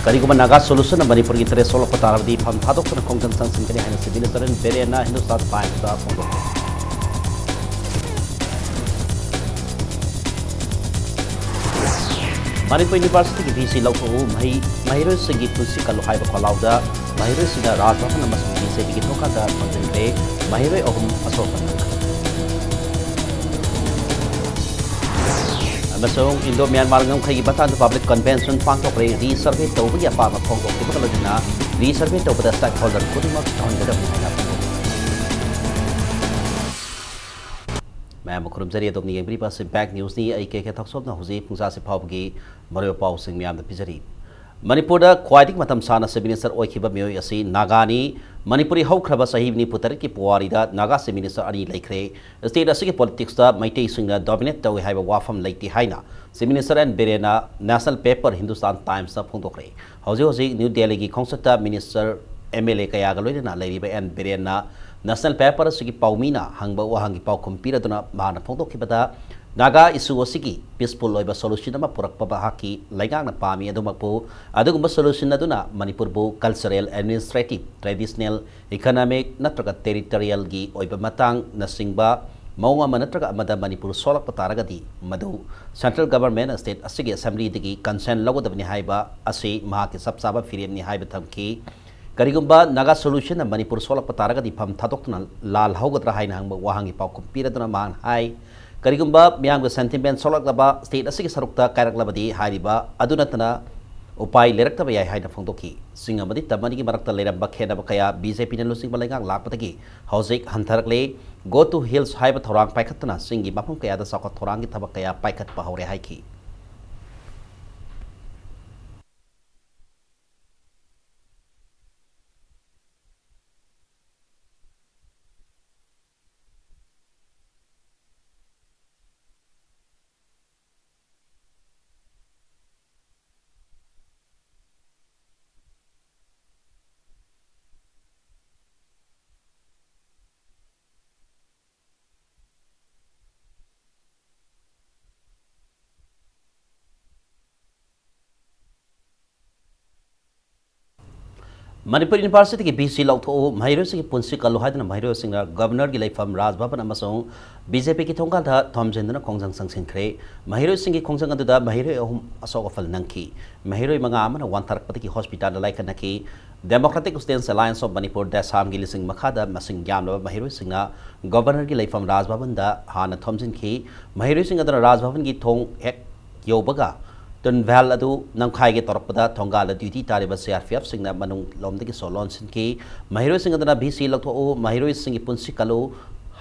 करीगुबा Naga solution Manipur की तरह सोलह तारबदी फम थादोक्तन खोंजन संसिंकने हाइना सिबिन तरन बेरेना हिंदुस्तान टाइम्स दा फोंदोक्ते मणिपुर यूनिवर्सिटी की बीसी लौथो महिरों सिंगी पुंसी कलु हाइबा खोलाउदा महिरों सिंगा राजभवन अमसुंग बीजेपी की थोकादा थोंजनरे महिरों अहुम असोपन इंडो म्यांमार की बता पब्लिक कन्वेंशन पांथोक्रे रीसर्वे तौबगी अपामा फोंदोक्तिबगलदुना रीसर्वे तौबदा स्टेक होल्डर खुदिमक थोंजगदबनि हाइना मैं खुरमजरी अदोमनी येंब्री पास बैक न्यूज़ नी आई के थक्सोबना हुजी पुंसा से फावगी मरो पाव सिंग म्याम पिजरी मणिपुर ख्वाइदिक मतम साना से मिनिस्टर ओइखिबा मियोय असि नागानी मणिपुरी हौख्रबा सही निपुतर की पुवारीदा नागा से मिनिस्टर अनी लेख्रे स्टेट असि के पॉलिटिक्स दा मैटे सिंगना डोमिनेट तवे हाइबा वाफम लेति हाइना से मिनिस्टर एन बेरेना नेशनल पेपर हिंदुस्तान टाइम्स दा फोंदोक्रे हौजे न्यू दिल्ली की खोंसता मिनिस्टर एमएलए कयागा लोइना लेरिबा एन बेरेना नेशनल पेपर असि की पाउमीना हंगबा वहांगी पाउखुम पिरदुना माना फोंदोखिबदा नागा इशू की पीसफुल सोल्यूशन पुरक्पी लेगांग पामी solution Manipur cultural administrative traditional economic नत्रग टेरिटोरियल की नसिंग मौंग नत्रग मणिपुर सोलप तारगदी मधु सेंट्रल गवर्नमेंट स्टेट असगी असेंबली कंसर्न लौगदबनी सब चाब फिरेनी थमकी करीगुंबा नागा सोल्यूशन मणिपुर सोलप तारगदी फम थादोक्तुना लाल हौगद्रा हाइना हंगबा वहांगी पाउखुम पिरदुना मान हाई करीगुंबा म्यांग सेंटिमेंट सोलकलबा स्टेट असि सरुक्ता कायरकलबदी हारिबा अदुनतना उपाय लेरक्तबा याय हाइना फोंदोखि सिंग अमदि तमनि की मरक्ता लेरबा खेदबा कया बीजेपी ने लुसिंग बलेगांग लापतगी हौजिक हंथरकले गो टू हिल्स हाइबा थोरांग पाइखतना सिंगी मफम कयादा साको थोरांगी थबक कया पाइखतबा हौरे हाइखि मणिपुर यूनिवर्सिटी की बीसी लौथो महिरों की पुंसी कलु हाइदना महिरों गवर्नर की लेफम राजभवन बीजेपी की थोंगादा थोमजेंदना खोंजंग संसिंख्रे महिरों की खोंजंग अदुदा महिरों अहुम असोक अफल नंखी महिरों मंगा अमना वांथरकपति हॉस्पिटल लाइकनकी democratic students alliance of Manipur DESAM की लिसिंग मखादा मसिंग यामनबा महिरों गवर्नर की लेफम राजभवन दा हाना थोमजिनखी महिरों अदुना राजभवन की थोंग हेक योबगा तुन वैल अदु नंखाइगे तौरपदा थोंगाल ड्यूटी तारिब सीआरपीएफ सिंगना मनुंग लोमदगी सोलोन सिंकी महिरों सिंगदना बीसी लौथो महिरों सिंगी पुंसी कलु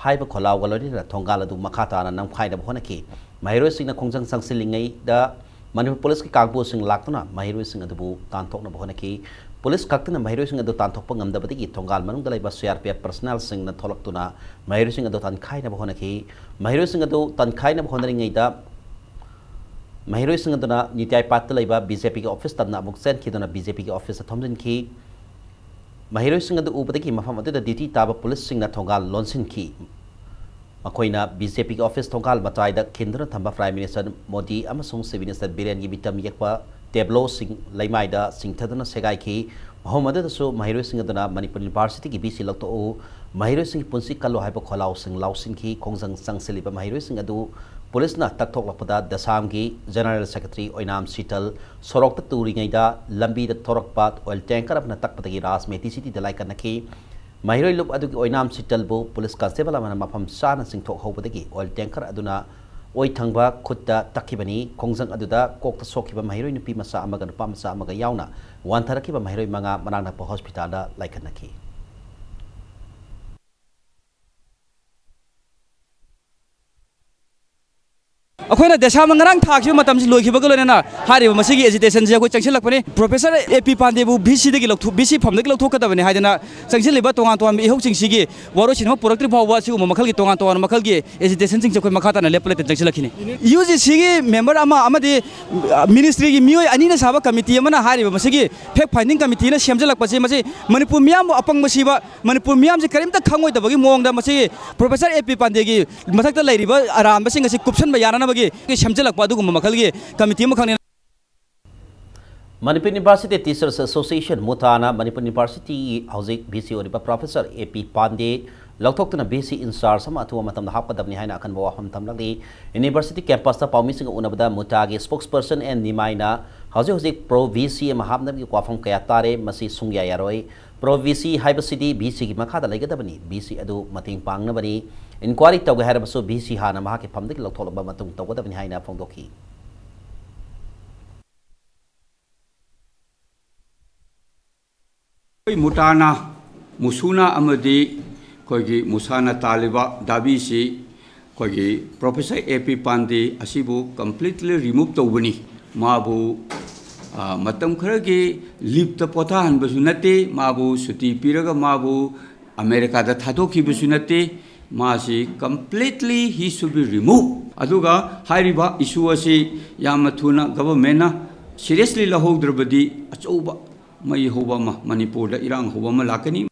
हाइब खोलाव गलोरिना थोंगाल अदु मखाताना नंखाइना होनकी महिरों सिंगना खोंजंग संगसिलिंगै दा मणिपुर पुलिस की कांगबु सिंग लाक्तुना महिरों सिंग अदुबु तांथोकना होनकी पुलिस खक्तना महिरों सिंग अदु तांथोकप ngमदबदगी थोंगाल मनुंग दलाइबा सीआरपीएफ पर्सनल सिंगना थोलक्तुना महिरों सिंग अदु तानखाइना होनकी महिरों सिंग अदु तानखाइना होनरिङैदा महिरों नित्याय पात बीजेपी की ऑफिस तब अमुक चेंखीदना बीजेपी की ऑफिस थोमजिनखी महिरों उबदगी मफम ड्यूटी ताब पुलिस थोंगाल लोनसिनखी मखोइना बीजेपी की ऑफिस थोंगाल मचाइद खिंदुना थंबा प्राइम मिनिस्टर मोदी अमसुंग चीफ मिनिस्टर बीरेन की मिटम येकपा टेब्लो लेमाइद सिंथदना सेगाइखी महमदसु महिरों मणिपुर यूनिवर्सिटी की बीसी लौतो महिरों पुंसी कलो हाइब खोलाव लाउसिनखी खोंजंग संगसिलिबा महिरों पुलिस तकथोलपदा दसाम की जनरल सेक्रेटरी ओइनाम सीतल सोरोक तुरीदा लंबी थोरक्पा ऑयल टैंकर अपना तकपदगी राजमेती सिटी दलाइकनकी महिरों लुप अदुगी ओइनाम सीतलबु पुलिस कांस्टेबल मफम चाना सिंथोकहौबदगी ऑयल टैंकर अदुना ओइ थंगबा खुद्दा तक्खिबनी खोंजंग अदुदा कोकता सोखिबा महिरों नुपी मसा अमगा नुपा मसा अमगा यावना वांथरकिबा महिरों मंगा मनांगनप हॉस्पिटल लाइकनकी अखोना देशा मंगरांग थाखिबा मतम से लोइखिबा लोनेना हारिबा मसिगी एजिटेशन से अखोय चंगसिलकपने प्रोफेसर एपी पांडेबु बीसी दगी लौथु बीसी फमदगी लौथोकदबने हाइदना चंगसिलिबा तोंगान तोंगान इहौ चिंगसिगी वरोसिनम पुरक्त्रि फावबा सिगुम मखलगी तोंगान तोंगान मखलगी एजिटेशन सिंग अखोय मखाताना लेपलेते चंगसिलखिनि यूजीसी गी मेंबर अमा अमदि मिनिस्ट्री की मियोय अनिना साबा कमिटी अमना हारिबा मसिगी फेक फाइंडिंग कमिटी ना सेमजलकपसे मसे मणिपुर मियाम अपंग मसिबा मणिपुर मियाम से करिमता खंगोयदबगी मोंगदा मसे प्रोफेसर एपी पांडेगी मथकता लैरिबा आराम बसिंग असे कुपसन बयाना Manipur University Teachers Association Mutana Manipur University Housing BC Oriba Professor AP Pandey Lautoktuna BC in SAR sama atu matam hapadabni haina akan bawa ham tamlagi University campus ta paumi sing unabada mutagi spokesperson and nimaina housing pro VC mahapna bi kwafam kaya tare masi sungya yaroi pro VC haiba city BC ki makha da laigadabani BC adu mating pangna bani inquiry tawga harabaso BC hana maha ke phamdaki lautholba matung tawgadabni haina phongdoki Mutana Musuna Amadi Kogi Musana Taliba Dabisi Kogi Professor AP Pandey Asibu completely removed the Wini Mabu Matam Karagi Lip the Pota and Basunati Mabu Suti Piraga Mabu America the Tatoki Basunati Masi completely he should be removed. Aduga Hariba Isuasi Yamatuna government seriously Laho Drabadi Achoba. Manipur da irang hobama lakani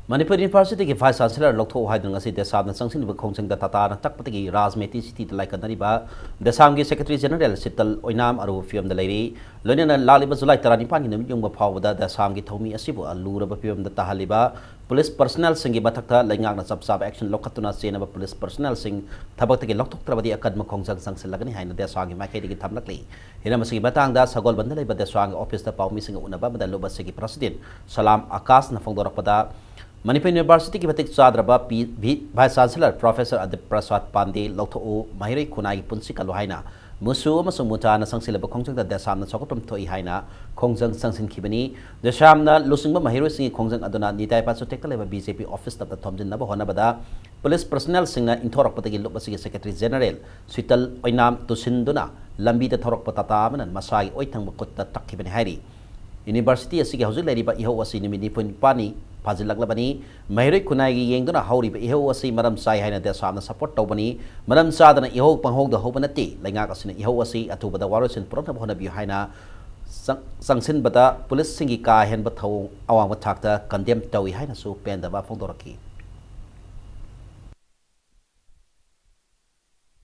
Manipur University ki Vice Chancellor Lokto Haidung asi desam na sangsin bu khongchang da tata na takpati Rajmeti City like kanari ba desam ki Secretary General Sital Oinam aru fiam da leiri loina laliba July 19 ni yung ba phawda desam ki thomi asibu alura ba fiam da tahaliba police personnel singi bathakta laingak na sab action lokatuna sena ba police personnel sing thabak te loktok trabadi akad ma khongchang sangsil lagani haina desam ki makai gi thamlakli hina masi batang da sagol bandalai ba desam ki office da pawmi sing unaba ba loba sigi president Salam Akas na phongdorak pada Manipur University ki batik chadraba Vice Chancellor Professor Adip Prasad Pandey Lautho Mahiroi Kunai Punsi Kaluhaina Musu amasung Mutana sangsilaba khongjang da desam na chokopram thoi haina khongjang sangsin khibani desam na lusingba Mahiroi singi khongjang aduna nitai pasu tekaleba BJP office ta thomjin na hona bada police personnel singna inthorak patagi lobasi Secretary General Sital Oinam Tusinduna lambi da thorak patata manan masai oithang bakutta takhibani hairi University asigi hauji leriba iho wasi nimini pani Pazilaglabani, Mahiroi Kunai Yangduna Hori, Iho was a Madam Sai Hana Desam support Tobani, Madam Sadana Iho Pangho the Hobanati, Langakas in Iho was a Atuba the Warriors in Protobona Buhina Sangsin Bata, Police Singika, Henbato, our Takta, condemned Tawi Hina so pen the Bafondoraki.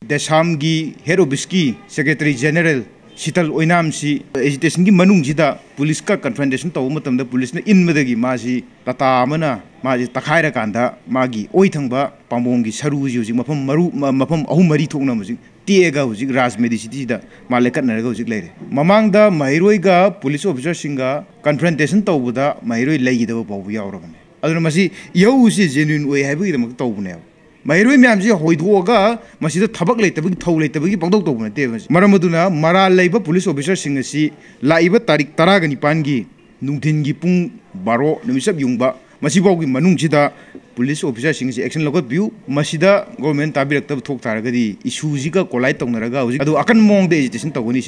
Desamgi Herobiski, Secretary General. Sital Oinam si agitation ki manung jida police ka confrontation taw matam da police na in madagi masi tata mana masi takhaira kanda magi oithangba pambong gi saru ji mafam maru mafam ahum mari thokna muji tiega huji Rajmeti city da malekat na ga huji leire mamang da Mahiroi ga police officer singa confrontation taw buda Mahiroi legi da bawu yaurabane aduna masi yau si genuine oi haibu da mak taw bune Mahiroi myamji hoidhoga masida thabak leitabagi thau leitabagi pangdok tobna te maramaduna mara leiba police officer singasi laiba tarik 19 gi nungthin gi pung 12 nimisab yungba masibawgi manungsida police officer singasi action logot view masida government tabirak tab thok taragadi issue jiga kolai tongnaraga adu akan mong de agitation togoni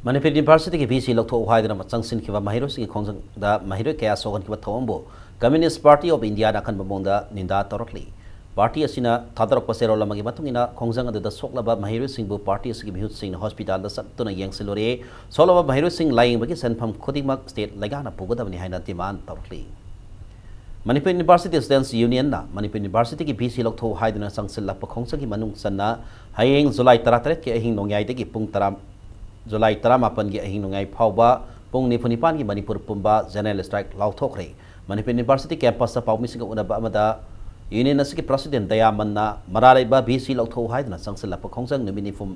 Manipur University ki VC Lokto Haidana Changsin kiwa Mahiroi singi khongjang da Mahiroi kaya sogan kiwa thawambo Communist Party of India na kan bamongda ninda torokli Party asina thadrak pasero lamagi matungina khongjang adu da soklaba Mahiroi singbu party asigi bihut sing hospital da sattuna yangsilore solaba Mahiroi sing lying bagi senpham khodimak state lagana pugodabni haina demand torokli Manipur University Students Union na Manipur University ki BC Lokto Haidana sangsil lakpa khongjang ki manung sanna hayeng July 13 ki ahing nongyai dagi pung taram July 18 ki ahing nongyai phawba pung nipunipan ki Manipur pumba general strike lauthokre Manipur University campus sa pawmi singa unaba amada Union asiki President Dayamanna Mararaiba BC Lokto Haidana sangsil lakpa khongjang nifum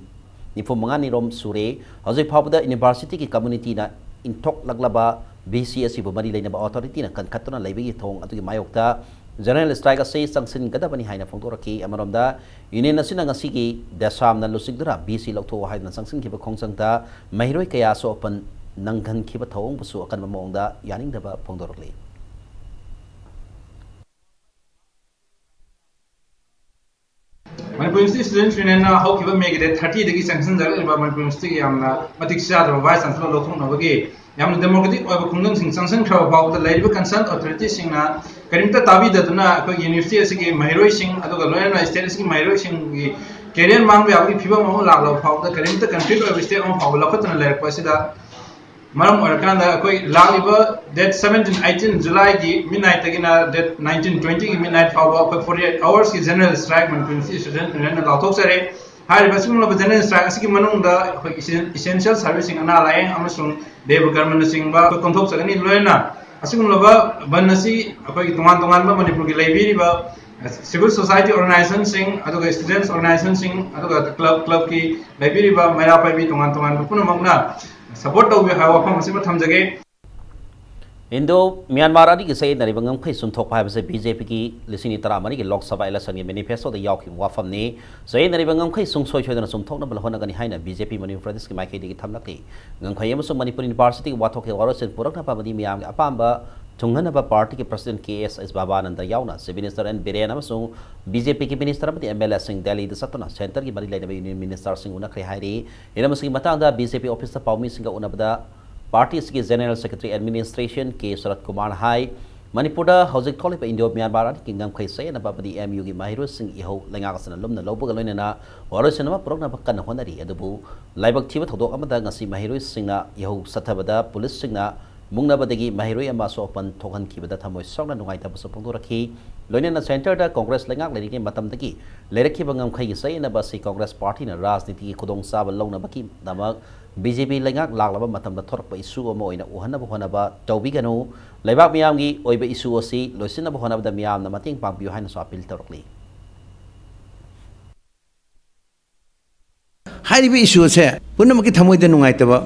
mangani rom sure hauji phawda University ki community na intok laglaba BC asibu mari leinaba authority na kankatuna laibagi thong atugi mayokta general strike ase sangsin gadabani haina phongdoraki amaromda Union asina ngasigi desam na lusigdura BC Lokto Haidana sangsin kiba khongjangta Mahiroi kaya so open nanghan kiba thong busu akan mamongda yaningdaba phongdorli Manipur University Students Union na how kiba make it 30 degi sanction jaga iba Manipur University yamna matik sha vice chancellor lothong na bagi yamna democratic oiba khungdang sing sanction khraw baw da laiba concerned authority sing na karimta tabi da duna ko university asigi Mahiroi sing aduga loyana state asigi Mahiroi sing gi career mang ba gi phiba mo la la baw da karimta conflict oiba state on baw la khatna lair ko sida maram orakanda ko laliba that 17-18 July gi midnight tagina that 19-20 gi midnight baw ko 48 hours ki general strike Manipur University student union la thok sare हारिबा सिंगलबा general strike असि मनुंगदा essential servicing अना लायंग अमसुंग देव कर्मन सिंगबा कंथोक सगनी लोयना असिगुलबा बन असि अखोई तोंगान तोंगान मणिपुर की लेबिरिबा सिविल सोसाइटी ऑर्गेनाइजेशन सिंग अदुगा स्टूडेंट्स ऑर्गेनाइजेशन सिंग अदुगा क्लब की लेबिरिबा मैरा पाइबी तोंगान तोंगान पुनमकना सपोर्ट तौबे हा वफम असि थमजगे इंडो म्यांमार की सही नरीबंगम खै सुनथोक हाबसे बीजेपी की लिसिनी तरामरी की लोकसभा इलेक्शन की मैनिफेस्टो द यावखि वाफम ने सही नरीबंगम खै सुंगसोय छोयदना सुमथोकना बलहोनगनि हाइना बीजेपी मणिपुर प्रदेश की माइकै दिगी थमलकि गंखै अमसो मणिपुर यूनिवर्सिटी की वाथोक के वारोसन पुरकना पाबदी मियाम के अपाम्बा थुंगनबा पार्टी के प्रेसिडेंट के.एस. बाबानंद यावना चीफ मिनिस्टर एन बिरेन अमसो बीजेपी की मिनिस्टर अमदी एमएलए सिंह दिल्ली द सतना सेंटर की मरी लेनबा यूनियन मिनिस्टर सिंह उनखरे हाइरी इनमसि मतंगदा बीजेपी ऑफिस पाउमी सिंह उनबदा पार्टी की जनरल सेक्रेटरी एडमिनिस्ट्रेशन के शरद कुमार हाई मणिपुर हौजिक थोलिप इंडो म्यांमार की गमखै सैनबाबदी एमयू की माहिरो सिंह इहो लैंगासना लुमना लौबग लोइनना वारोसनमा पुरकना कन्न होनरी अदुबु लाइबक थिबा थोदोक अमदा ngasi माहिरो सिंहना इहो सथबदा पुलिस सिंहना मुंगनबदगी माहिरो अमासो ओपन थोगन खिबदा थमोय सोगना नुगाइतबसो पोंदोरखी लोइनना सेंटर दा कांग्रेस लैंगाक लेरिगे मतमदगी लेरखिबा गमखै सैनबा सि कांग्रेस पार्टी ना राजनीति की खुदोंग साब लौनबकी दमक बीजेपी लैंगाक लागलबा मतमदा थोरकपा इशू अमा ओइना उहनबा होनबा तौबिगनु लेबाक मियामगी ओइबा इशू असि लोइसिनबा होनबदा मियामना मतेंग पांगबियो हाइना सो अपील तौरकली हाइरिबा इशू से पुनमकी थमोइदा नुगाइतबा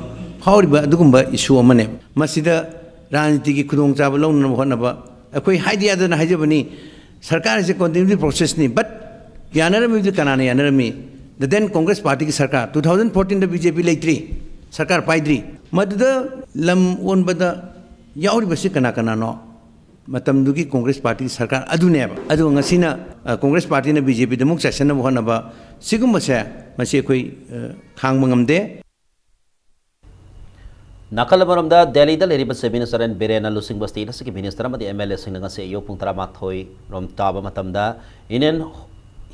फाउरिबा अदुगुंबा इशू अमने मसिदा राजनीति की खुदोंग चाब लौनबा होनबा अखोई हाइदियादना हाइजबनी सरकार से कंटिन्यूटी प्रोसेस नि बट यानरमी कनाने यानरमी द देन कांग्रेस पार्टी की सरकार 2014 बीजेपी लेत्री सरकार पाइद्री मदद लम ओनबदा याउरिबसे कना कनानो मतमदुगी कांग्रेस पार्टी की सरकार अदुनेबा अदु ngasiना कांग्रेस पार्टी ने बीजेपी दमुक सेशन होनबा सिगुमसे मसे कोई खांग मंगमदे नाकल मरमदा दिल्ली दा लेरिबा से मिनिस्टर एन बिरेन लुसिंग बस्ती नसकी मिनिस्टर अमदी एमएलए सिंह ngase यो पुंग 13 रोम ताबा मतमदा Indian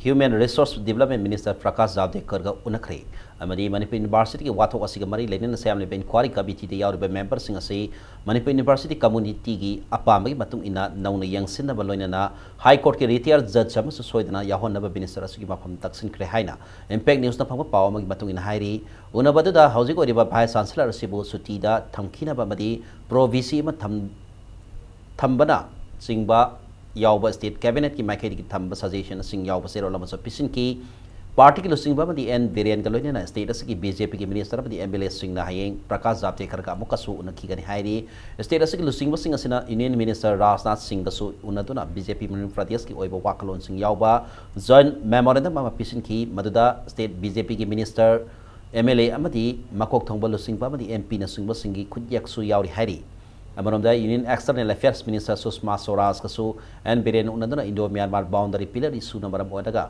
human resource development minister Prakash Javadekar का उनखरे अमदी मणिपुर यूनिवर्सिटी की वाथोक असिग मरी लेनेन सेमले इंक्वायरी कमिटी दे यावरबे मेंबर सिंह असे मणिपुर यूनिवर्सिटी कम्युनिटी की अपामगी मतुंग इना नौना यंगसिनबा लोइनना हाई कोर्ट के रिटायर जज अमसु सोइदना याहोनबा मिनिस्टर असिगी मफम तक्सिनख्रे हाइना इम्पैक्ट न्यूज ना फंगबा पाव अमगी मतुंग इना हाइरी उनबदुदा हौजिक ओरिबा भाइस चांसलर असिबु सुटीदा थमखिनबा मदी प्रोविसी म थंबना सिंगबा यावबा स्टेट कैबिनेट की माइकेडी की थंब सजेशन सिंह यावबा सेरो लमसो पिसिन की पार्टी की लुसिंगबा मदी एन बिरेन का लोइनेना स्टेट की बीजेपी की मिनिस्टर मदी एमएलए सिंह ना हायेंग प्रकाश जावडेकर का मुकसु उनखिगनि हाइरी स्टेट की लुसिंगबा सिंह असिना यूनियन मिनिस्टर राजनाथ सिंह दसु उनदुना बीजेपी मणिपुर प्रदेश की ओइबा वाकलोन सिंह यावबा जॉइंट मेमोरेंडम मा पिसिन की मदुदा स्टेट बीजेपी की मिनिस्टर एमएलए अमदी मकोक थोंबा लुसिंगबा मदी एमपी ना सिंगबा सिंगी खुद्यकसु यावरी हाइरी अमरोमदा union external affairs minister Sushma Swaraj कसु एन बिरेन उनदुना Indo Myanmar boundary pillar issue number ओदगा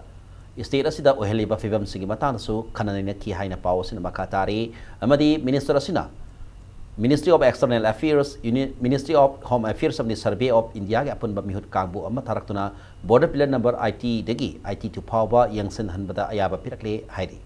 स्टेट असिदा ओहेलिबा फिबम सिंगी मतानसु खननैना की हाइना पाव सिन मखातारी अमदी मिनिस्टर असिना ministry of external affairs union ministry of home affairs of the survey of India के अपन मिहुत कांगबु अमा थारक्तुना बॉर्डर पिलर नंबर IT दगी IT 2 फावबा यंगसन हनबदा अयाबा पिरकले हाइरी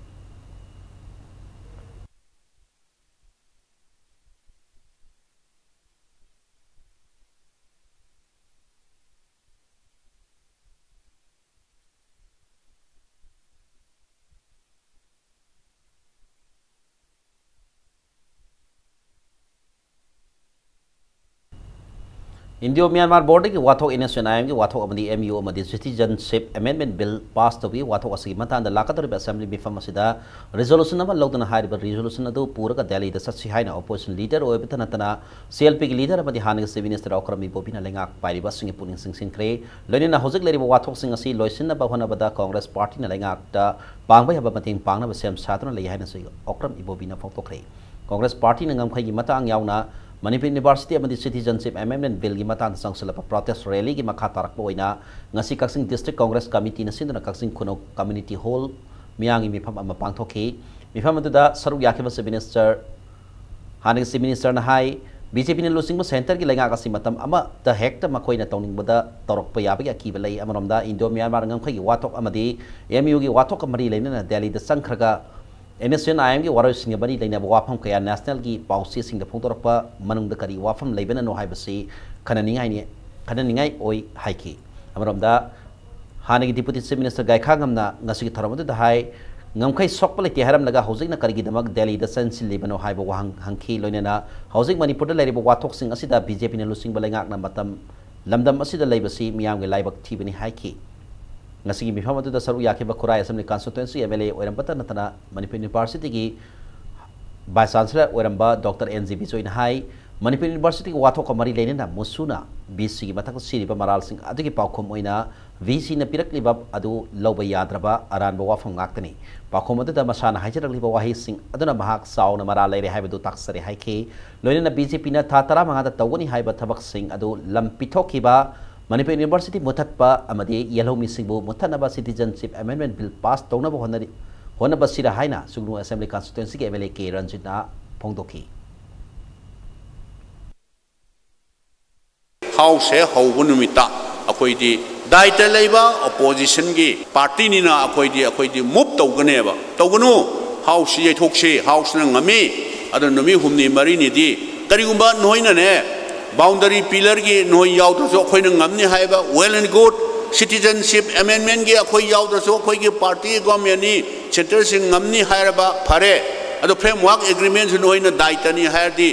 इंडियो म्यांमार बॉर्डर की वाथोक इनेशन आयम की वाथोक अमदी एमयू अमदी सिटीजनशिप अमेंडमेंट बिल पास तौगी वाथोक असगी मतांदा लाकतरिबा असेंबली मिफम असिदा रिजोल्यूशन अमा लौदना हारिबा रिजोल्यूशन अदु पूरगा दिल्ली दा सत्सि हाइना अपोजिशन लीडर ओइबतनतना CLP की लीडर अमदी हानग से मिनिस्टर ऑक्रम इबोबिना लेंगाक पाइरिबा सिंग पुलिंग सिंसिनख्रे लोइनेना हौजिक लेरिबा वाथोक सिंग असि लोइसिनबा होनबदा कांग्रेस पार्टी ना लेंगाक दा पांगबा हबा मतिंग पांगना सेम सातना ले हाइना सि ऑक्रम इबोबिना फोंतोख्रे कांग्रेस पार्टी ना ngमखैगी मतांग यावना मणिपुर यूनिवर्सिटी अमदी सिटीजनशिप अमेंडमेंट बिल की मतान संसलप प्रोटेस्ट रैली की मखा तारक ओइना ngasi Kakching district Congress committee न सिंदना कक्सिंग खुनो कम्युनिटी हॉल मियांगी मिफम अमा पांगथोखी मिफम अदुदा सरुक याखिबा से मिनिस्टर हानिग से मिनिस्टर न हाई बीजेपी ने लुसिंग सेंटर की लेंगा kasi matam ama ta hekta makoina tawningbada torok pa yabi akiba lei amaromda Indo Myanmar ngangkhai watok amadi MU gi watok amari leina Delhi da sangkhraga NSN IM की वारो सिंह बनी लेना वाफम कया national की पाउसी सिंह फोंदोरपा मनुंग करी वाफम लेबना नो हाइबसी खननिंगाई ओई हाइकी अमरमदा हानगी डिप्यूटी चीफ मिनिस्टर गायखा गमना ngasi थरमदु हाई ngamkai sokpa le haram laga housing na karigi damak Delhi da sensil libano haiba wahang hangki loinena housing Manipur da laiba wathok sing asida BJP na lusing balengak na matam lamdam asida laibasi miyam ge laibak thibani haiki ngasigi mifam adu da saru yakiba Kurai Assembly constituency MLA oirambata natana Manipur University gi Vice Chancellor oiramba Dr. NGB join hai Manipur University ki wathok mari leinena musuna BC gi mathak siriba maral sing adugi paukhom oina VC na pirakliba adu lauba yadraba aranba wafam ngaktani paukhom adu da masana haijarakliba wahi sing aduna mahak sauna maral leire haibadu taksari haike loinena BJP na thatara mangada tawani haiba thabak sing adu lampithokiba Manipur University muthatpa amadi yellow missingbu muthanaba citizenship amendment bill pass tawnaba honaba sira haina sugnu assembly constituency ke MLA K Ranjitna phongdoki House hau numita akoidi daita leiba opposition gi party ni na akoidi move tawganeba tawganu house ye thokse house na ngami adon numi humni mari ni di karigumba noina ne boundary pillar gi noi yaw to so khoina ngamni haiba well and good citizenship amendment gi akoi yaw to so khoi gi party government ni center sing ngamni hairaba phare ado framework agreement noina daita ni hairdi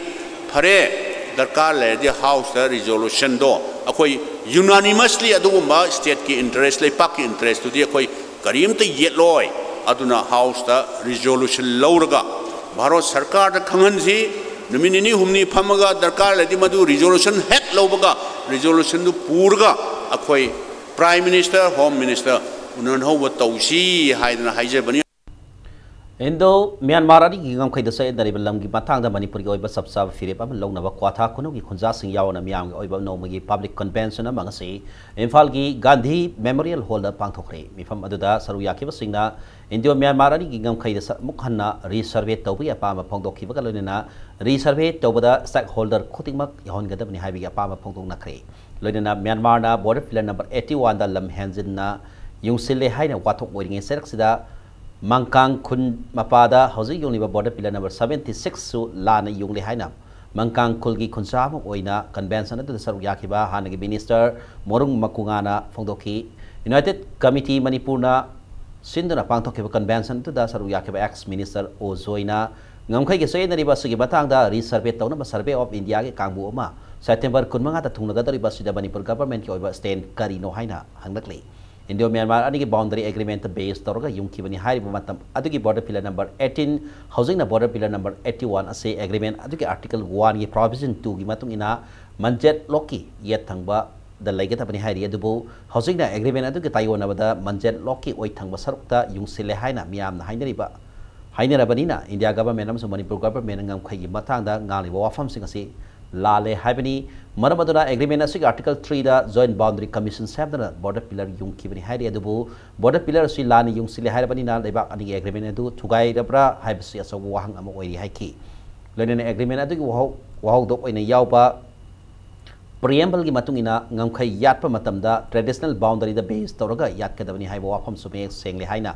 phare darkar le the house resolution do akoi unanimously aduma state ki interest le pak interest to the akoi karim te yetloi aduna house da resolution lawraga bharat sarkar da khangan si numinini humni phamaga darkar le di madu resolution het lawbaga resolution du purga akoi prime minister home minister unan howa tawsi haidana haijabani Indo Myanmar ari gingam khaida sai dari balam gi batang da Manipur gi oiba sabsab firep am longna ba kwatha kuno gi khunja sing yawana miyam gi oiba no gi public convention amang se Imphal gi Gandhi Memorial Hall da pangthokre mifam aduda saru yakiba singna Indo Myanmar ari gingam khaida mukhanna resurvey tawbi apa ma phongdokhi ba loinena resurvey tawbada stakeholder khutingmak yahon gadabni haibi apa ma phongdok nakre loinena Myanmar na border pillar number 81 da lam hanjin na yungsile haina wathok oiringe serak sida Mangkang kun mapada housing yung liba border pillar number 76 su lana yung lihainam Mangkang kulgi kunsa mo oina convention adu saru yakiba hanagi minister morung makungana phongdoki United Committee Manipur na sinduna pangthokiba convention adu da saru yakiba ex minister o zoina ngamkhai ge soina riba sugi batang da resurvey tawna ba survey of India ge kangbu ama September kunmanga ta thungnaga da riba sida Manipur government ki oiba stand kari no haina hanglakle Indo Myanmar ani ki boundary agreement base toroga yung kibani hari matam adugi border pillar number 18 housing na border pillar number 81 ase agreement adugi article 1 ye provision 2 gi matung ina manjet loki yet thangba da laiga tapani hari adubu housing na agreement adugi tayona bada manjet loki oi thangba sarukta yung sile haina miyam na hainarabani na India government amso Manipur government ngam khai gi matang da ngali wafam sing ase lale haibani maramaduna agreement asig article 3 da joint boundary commission sabdana border pillar yung kibani hairi adubu border pillar si lani yung sile haibani na lebak ani agreement adu thugai rabra haibsi aso wahang am oiri haiki lenene agreement adu wahau dok oina yauba preamble gi matungina ngamkhai yatpa matamda traditional boundary da base tawraga yat kadabani haiba wafam sume sengle haina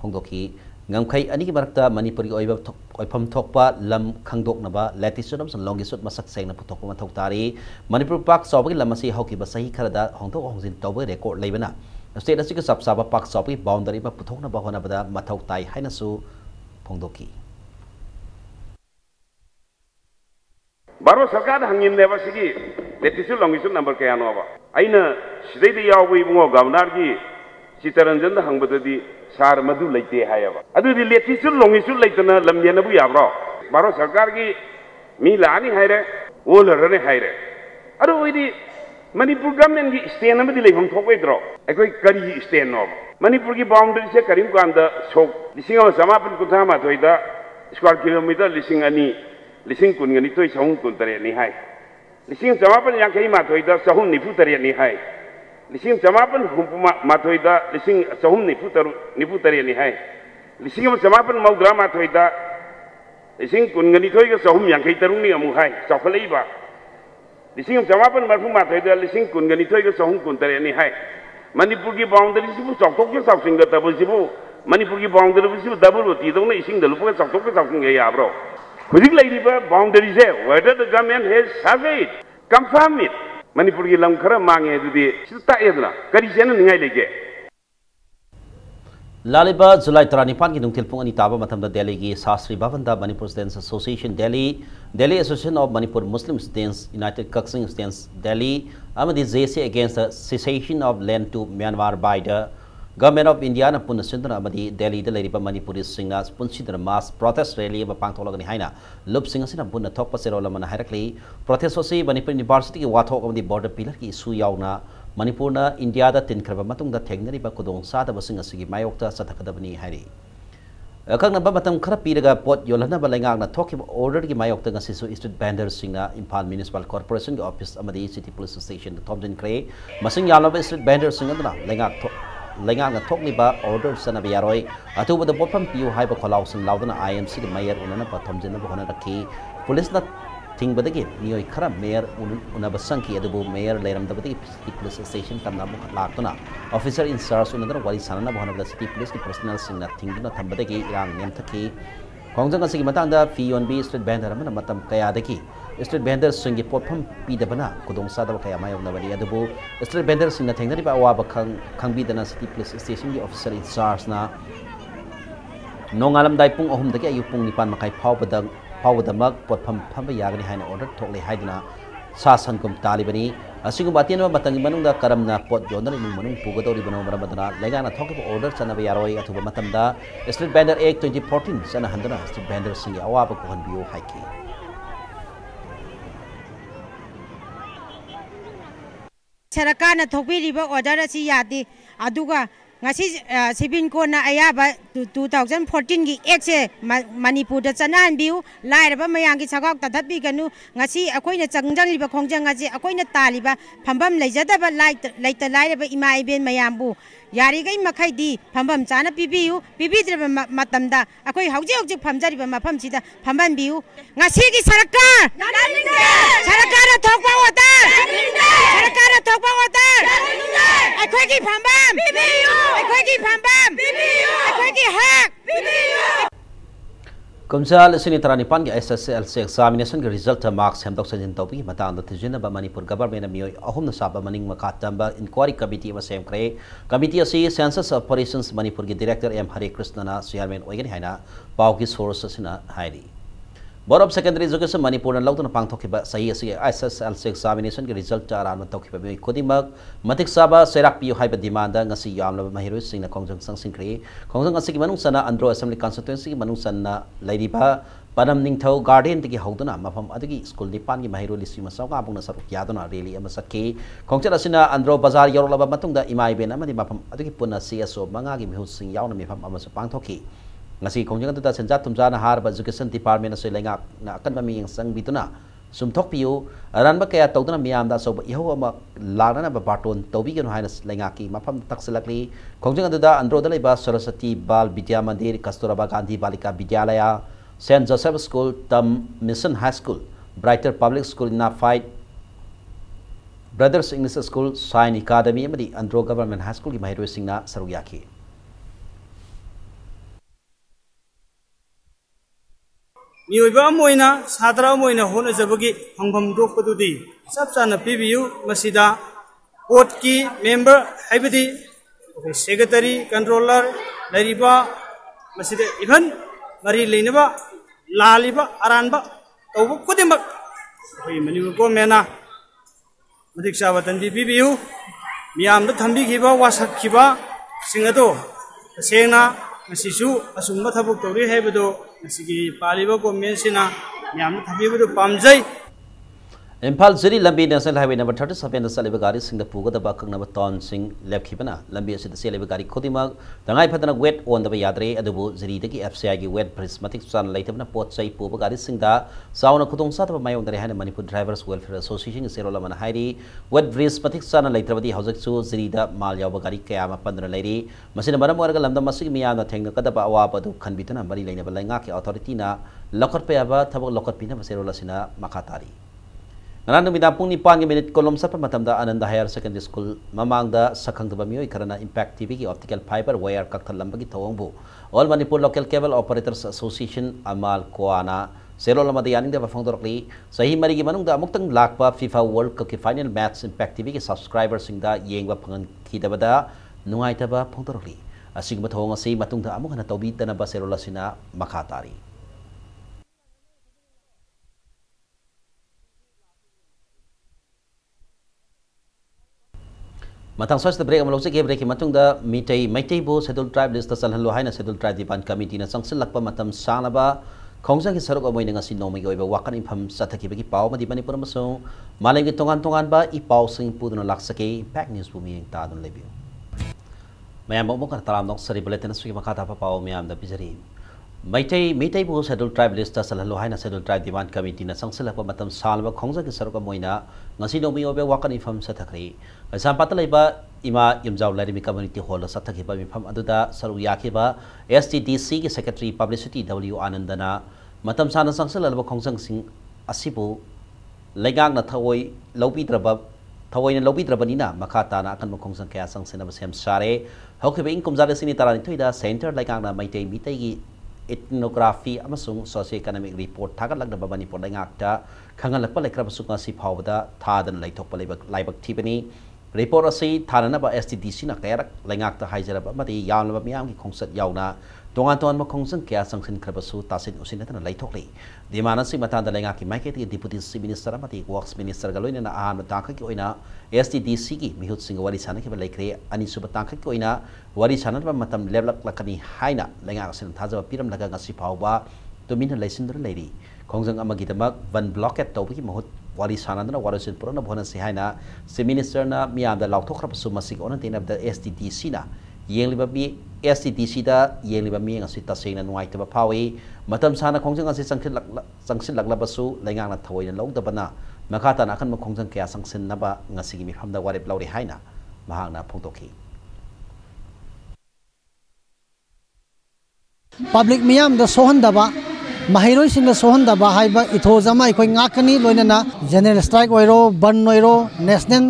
phongdoki ngamkhai ani ki marakta Manipuri oifam thokpa lam khangdok naba latitude am longitude masak sengna puthokpa mathok tari Manipur Park sobagi lamasi hoki ba sahi kharada hongthok hongjin tawba record leibana state asika sabsaba park sobi boundary ba puthokna ba hona bada mathok tai haina su phongdoki Baro sarkar hangin neba sigi latitude longitude number kaya no ba aina sidai de yawi bungo governor gi Sitaranjan da hangbadadi sar madu laite hayaba adu di latitude longitude laitana lamjena bu yabro baro sarkar gi mi lani hayre wolrane hayre adu idi Manipur government gi stand amadi leifam thokwe dro ekoi kari stand no Manipur gi boundary se karim kanda sok lisinga samapan kutha ma thoida square kilometer lising ani lising kun ngani toi sahung kun tare ni hai lising samapan yang kai ma thoida sahung nifu tare ni hai Lising samapan humpuma matoida lising sahum nipu tari ni hai lising samapan maudra matoida lising kun ngani thoi ga sahum yang kai tarung ni amu hai sakhalai ba lising samapan marfu matoida lising kun ngani thoi ga sahum kun tari ni hai Manipur ki boundary sibu saktok ke saksing ga tabu sibu Manipur ki boundary sibu double ti dong na ising dalu ga saktok ke saksing ga ya bro khudik lai ri ba boundary se whether the government has surveyed confirm it Manipur ki lam khara mange du de sita edna kari chen ningai lege Laliba July 24 ki nungtil pung ani taba matamda Delhi ki Sastri Bhavanda Manipur Students Association Delhi Association of Manipur Muslim Students United Kaksing Students Delhi amadi JC against the cessation of land to Myanmar by the Government of India na punna sindana amadi Delhi da leriba Manipuri singna punsidana mass protest rally ba pangtholagani haina lup singa sina punna thokpa serola mana hairakli protest osi Manipur University ki wathok amadi border pillar ki issue yauna Manipur na India da tinkraba matung da thegnari ba kudong sada ba singa sigi mayokta sathakadabani hairi akang ba matam khara piraga pot yolana ba lengang na thoki order ki mayokta ngasi su street vendors singna Imphal Municipal Corporation ki office amadi city police station Thomson Kre masing yalaba street vendors singa na lengang na thokni ba order sana ba yaroi atu ba da bopam piu hai ba kholau sin laudana IMC ki mayor unana ba Thomson na ba hona rakhi police na ting badagi nioi khara mayor unaba sanki adubu mayor leram da badagi city police station tamna bu laktuna officer in charge unadana wari sanana ba hona city police ki personal singna tingduna thambadagi irang nem thaki kongjang asigi matangda fi on b street vendor amana matam kaya daki street vendor singi potpham pidabana kudong sada ba kaya mayong na bari adubu street vendor singna thengnari ba awa ba khangbi dana city police station ki officer in charge na nongalam dai pung ahum daki ayu pung nipan makai Pawadamak potpham phamba yagani haina order thokle haiduna sasan kum talibani asigum batian ba batangi manungda karamna pot yonda ni manung pugadori bano maradana legana thokiba order chana ba yaroi athuba matamda street vendor act 2014 sana handana street vendor singi awaba ko hanbiyo haiki Sarakana thokbiriba order asi yadi aduga ngasi sibin ko na ayaba 2014 gi exe Manipur da chanan biu lairaba mayang gi sagak ta thatbi ganu ngasi akoina changjang liba khongjang ngasi akoina taliba phambam leijadaba laita lairaba ima iben mayambu yari gai makhai di phambam chana pibiu pibidreba matamda akoi hauji hauji phamjariba mafam sida phambam biu ngasi gi sarakar sarakar thokpa wata sarakar thokpa wata akoi gi phambam pibiu Kumsal sini taranipan ki SSLC examination ki result marks hem dok sajin topi matang da tijina ba Manipur government na mioi ahum na saba maning makatamba inquiry committee ma sem kre committee asi census operations Manipur ki director M Hare Krishna na chairman oigani haina pau ki source sina hairi Board of Secondary Education Manipur na lautuna pangthokiba sahi asi SSLC examination ki result aran matokhiba mioi kodimak matik saba serak piu haiba demanda ngasi yamla mahiroi singna kongjang sangsinkri kongjang asi ki manung sana Andro Assembly constituency ki manung sana lairiba panam ningthau garden tiki hauduna mafam adagi school dipan ki mahiroi lisi masauka apungna saruk yaduna rally ama sakki kongjang asina Andro bazar yorolaba matungda imai ben amadi mafam adagi punna CSO manga ki mihut sing yauna mifam ama sa pangthoki ngasi kongjang tu ta senja tumja na har ba education department ase lenga na akan ba miyang sang bituna sumthok piu aran ba kaya tawdana miyam da so ba iho ama lagna ba baton tawbi genu haina lenga ki mafam takselakli kongjang tu da andro da leba Saraswati Bal Vidya Mandir Kasturba Gandhi Balika Vidyalaya St Joseph School Tam Mission High School Brighter Public School na fight Brothers English School Sign Academy amadi Andro Government High School ki mahiroi singna saruyaki Miyoiba moina sadra moina hona jabagi hangbam dokpadudi sab chana pibiu masida board ki member haibadi secretary controller lariba masida even mari leinaba laliba aranba tawbu kudimak hoi mani ko mena madiksha watan di pibiu miyam da thambi khiba wasak khiba singado sengna masisu asumba thabuk tawri haibado Masigi paliba government sina yamna thabibu pamjai Imphal Ziri Lambi National Highway number 37 da saliba gari sing da puga da bakang na ton sing lep khibana lambi asi da saliba gari khodima dangai phadana wet on da yadre adubu Ziri da ki FCI gi wet prismatic san laitabna pot sai puba gari sing da sauna khudong sa da mayong da haina Manipur Drivers Welfare Association gi serola man hairi wet prismatic san laitabadi hojak su Ziri da mal yaw gari kaya ma pandra lairi masina maram warga lamda masig miya na thengna kada ba awa ba du khanbitana mari laina ba lainga ki authority na lokot pe aba thabok lokot pina ba serola sina makatari Ngarang midang pung nipan minute kolom sa pamatamda Ananda Higher Secondary School mamangda sakhang da miyoy karana Impact TV ki optical fiber wire kaktalambagi tawangbu All Manipur Local Cable Operators Association amal koana selo lamada yaning da bafangdorokli sahi mari gi manung da amuktang lakpa FIFA World Cup ki final match Impact TV ki subscribers sing da yengba phangan khidabada nungai taba phangdorokli ꯑꯁꯤꯒꯨꯝꯕ ꯊꯧꯑꯣꯡ ꯑꯁꯤ ꯃꯇꯨꯡꯗ ꯑꯃꯨꯛ ꯍꯟꯅ ꯇꯧꯕꯤꯗꯅꯕ ꯆꯦꯔꯣꯜ ꯑꯁꯤꯅ ꯃꯈꯥ ꯇꯥꯔꯤ मतंग स्वास्थ्य ब्रेक अमल लौचे ब्रेक की मतुंगदा मैतई बो शेड्यूल ट्राइब लिस्ट चलहलो हाइना शेड्यूल ट्राइब डिपार्ट कमिटी ना संगसिलक्पा मतम सानबा खोंगजा की सरक अमोइना ngasi नोमि ओइबा वाकन इफम सथकिबगी पाव मदि मणिपुर अमसों मालेमगी तोंगान तोंगान बा इ पाव सिंग पुदुना लाक्सके इम्पैक्ट न्यूज बु मियंग तादुन लेबियो मयाम बो का तलाम नोक सरी बुलेटिन सुगी मखा तापा पाव मयाम दा बिजरी मैतई बो शेड्यूल ट्राइब लिस्ट चलहलो हाइना शेड्यूल ट्राइब डिपार्ट कमिटी ना संगसिलक्पा मतम सालबा खोंगजा की सरक अमोइना ngasi नोमि ओइबा वाकन इफम सथखरि सामपात लेबा इमा यमजाव लाइमी कम्युनिटी हॉल सत्थखिबा मिफम अदुदा सरु याखिबा STDC की सेक्रेटरी पब्लिसिटी W आनंदना मतम साना संगसलबा खोंजंग सिंह असिबु लेगांगना थवोइना लौबीद्रबनिना मखा ताना अकन खोंजंग कया संगसेनबा सेम सारे हौखिबा इंकुम जालेसिनी तारानि थोइदा सेंटर लेगांगना मैतई मितैगी ethnography amasung socio-economic report thagalaknaba Manipur laingakta khangalakpa lekrabasung ngasi phawbada thadan laithokpa laibak thibani report asi thananaba STDC na kayarak laingakta haijaraba mati yawnaba miyamgi khongsat yawna tongan khongsan kya sangsin khrabasu tasin usinatana laithokli dimanasi matanda laingaki maiketi deputy chief minister amati works minister galoina na ahan tangkha ki oina STDC ki mihut sing wari sana ki laikre ani suba tangkha ki oina wari sana ba matam leblak lakani haina laingak sin thajaba piram laga ngasi phawba tumina laisindra leiri khongjang amagi damak van blockade tawbi mahut wari sana na warasin purana bhona si haina chief minister na miyanda lauthokhrab su masik ona tenab da STDC na yengliba bi STDC da yengliba mi ngasi tasena nuaitaba phawi matam sana khongjang asi sangsin laklabasu laingak na thawoina lawdabana makata na kan khongjang kya sangsin naba ngasi gi mi phamda warep lauri haina mahangna phongtokhi public miyam da sohan daba mahiroi sing da sohan daba haiba ithojama ikoi ngakani loinana general strike oiro ban oiro national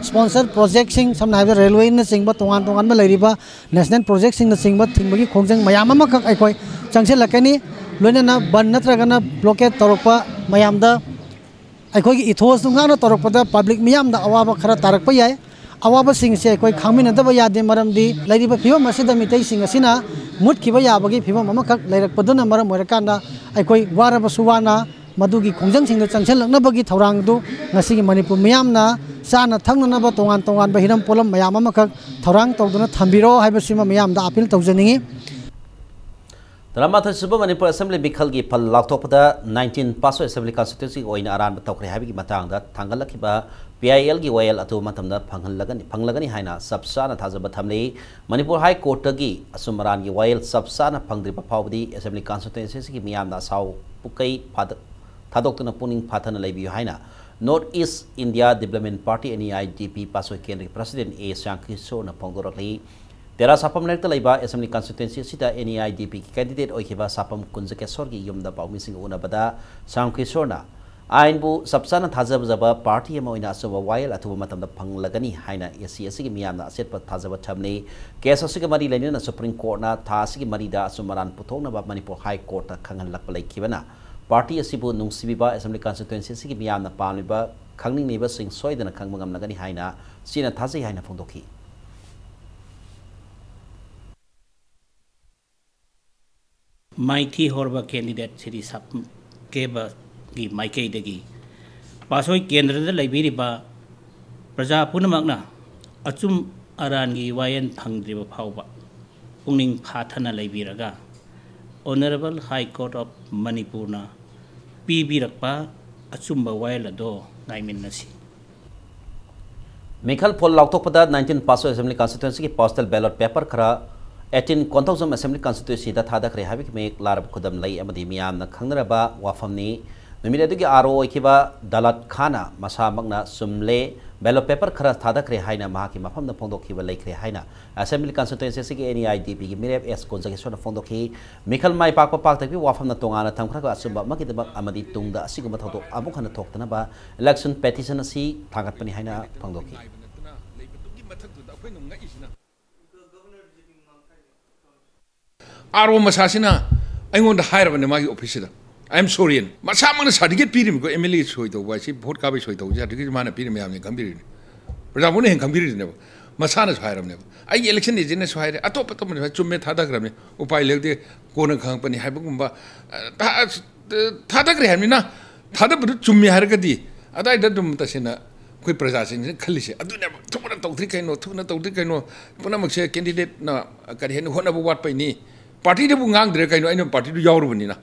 sponsor project sing samna haiba railway na singba tongan ma leiriba national project sing na singba thingbagi khongjang mayam ama khak aikoi changsel lakani loinana ban natragana blockade torokpa mayam da aikoi gi ithos ngana torokpa da public miyam da awaba khara tarakpa yai awaba sing se aikoi khangmin da ba yade maramdi leiriba phibam asida mitei sing asina mut kiba yabagi phibam ama khak leirakpaduna maram oirakanda aikoi waraba suwana madugi khongjang sing da changsel laknabagi thorang du ngasi Manipur miyam na sana thangnaba tongan ba hiram polam mayam ama khak thorang tawduna thambiro haibasima miyam da appeal tawjaningi Drama Suba Manipur Assembly Bikhal gi phal laktokpada 19 paso Assembly constituency oina aran batokre habigi matangda thangalakhiba PIL gi YL atu matamda phanglagani haina sabsana thajaba thamle Manipur High Court gi asumaran gi YL sabsana phangdriba phawdi Assembly constituency gi miyamda saw pukai thadoktuna puning phathana leibi haina North East India Development Party NEIDP paso Kendric President A Shankisho na phongdorali Tera sapam lekta laiba Assembly constituency sita NEIDP ki candidate oikiba sapam kunjakesor gi yumda pawmi sing unabada Shankisona Ainbu sabsana thajabjaba party amoina asuba YL atuba matamda phanglagani haina SC gi miyamna asetpa thajaba thamne case asiga mari lainina Supreme Court na thasigi marida asumaran puthongna ba Manipur High Court ta khangan lakpa laikibana party asibu nungsibiba Assembly constituency gi miyamna pamliba khangning neiba sing soidana khangmangam nagani haina sina thajai haina phongdokhi Mighty Horba candidate Siri Sap Keba gi Mike Degi Pasoi Kendra the Liberiba Praja Punamagna Achum Arangi Wayan Pangdriba Pauba Puning Pathana Libiraga Honorable High Court of Manipurna PB Rakpa Achumba Wailado Naimin Nasi Mikhal Pol Lautokpada 19 Paso Assembly constituency ki postal ballot paper khara 18 Kontausam Assembly constituency da thada kare habik me larab khudam lai amadi miyam na khangraba wafamni numiradugi aro oikiba dalat khana masamagna sumle ballot paper khara thada kare haina mahaki mafam na phongdokhiba laikre haina Assembly constituency sigi NEIDP gi mirep S konjagesona phongdokhi Mikhal mai pakpa paktakbi wafam na tongana thamkhraga asumba makidaba amadi tungda asiguma thodo amukhana thoktana ba election petition asi thagatpani haina phongdokhi Aro masasina aingon da hire bane magi office da I am sorry masa mang certificate pirim ko MLA soi to wai si vote ka bi soi to certificate mana pirim yam ne gambir ni praja mun hen gambir ni मसाना हायरमने I election agent ने हायरे अतोप अतोप चुम्मे थादग्रमने उपाय लेदे कोन खांगपनी हायबगुंबा थादग्रे हमिना थादबदु चुम्मे हारगदी अदाइदा दुम तसेना कोई प्रजासिंग खलिसे अदुने थुना तौद्रि canoe पुनमक्से candidate ना करिहेन होनबो वाटपैनी party दबु ngang dire kaino aino party du yaurubani na